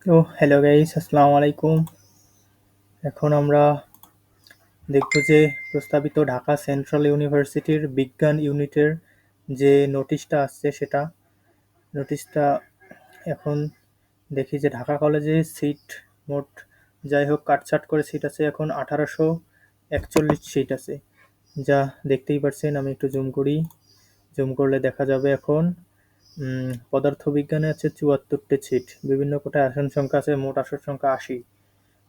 তো hello guys, আসসালামু আলাইকুম। এখন আমরা দেখব যে প্রস্তাবিত ঢাকা সেন্ট্রাল ইউনিভার্সিটির বিজ্ঞান ইউনিটের যে নোটিশটা আসছে সেটা নোটিশটা এখন দেখি যে ঢাকা কলেজে সিট মোট যাই হোক কাটছাট করে সিট আছে এখন 1841 সিট আছে, যা দেখতেই পাচ্ছেন। আমি একটু জুম করি, জুম করলে দেখা যাবে এখন পদার্থবিজ্ঞানে আছে 74টি সিট, বিভিন্ন কোটায় আসন সংখ্যা আছে, মোট আসন সংখ্যা 80,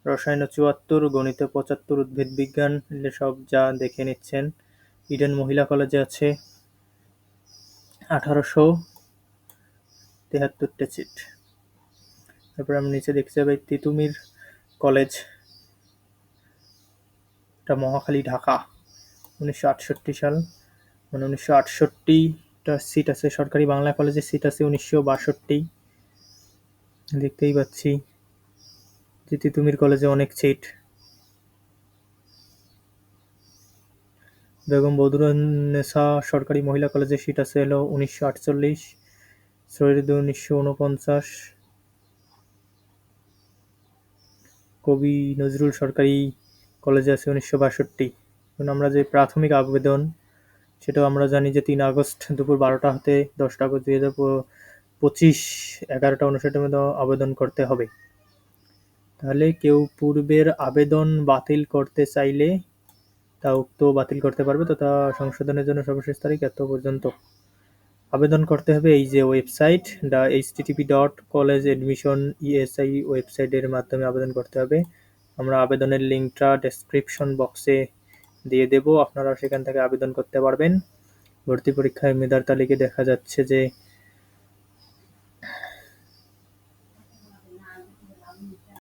রসায়নে 74, গণিতে 75, উদ্ভিদ বিজ্ঞান সব যা দেখে নিচ্ছেন। ইডেন মহিলা কলেজে আছে 1873টি সিট। তারপর আমি নিচে দেখতে যাবে তিতুমির কলেজ, এটা মহাখালী ঢাকা, 1968 সাল, মানে 1968টা সিট আছে। সরকারি বাংলা কলেজে সিট আছে 1962, দেখতেই পাচ্ছি যে তিতুমির কলেজে অনেক সিট। বেগম বদরুন্নেসা সরকারি মহিলা কলেজে সিট আছে হলো 1948, শহীদ 1949, কবি নজরুল সরকারি কলেজে আছে 1962। এখন আমরা যে প্রাথমিক আবেদন সেটাও আমরা জানি যে 3 আগস্ট দুপুর 12টা হতে 10টা আগস্ট 2025 11টা 59 মধ্যে আবেদন করতে হবে। তাহলে কেউ পূর্বের আবেদন বাতিল করতে চাইলে তা উক্ত বাতিল করতে পারবে, তথা সংশোধনের জন্য সর্বশেষ তারিখ এত পর্যন্ত। আবেদন করতে হবে এই যে ওয়েবসাইট http://collegeadmission.esi ওয়েবসাইটের মাধ্যমে আবেদন করতে হবে। আমরা আবেদনের লিঙ্কটা ডেসক্রিপশন বক্সে দিয়ে দেব, আপনারা সেখান থেকে আবেদন করতে পারবেন। ভর্তি পরীক্ষায় মেধার তালিকায় দেখা যাচ্ছে যে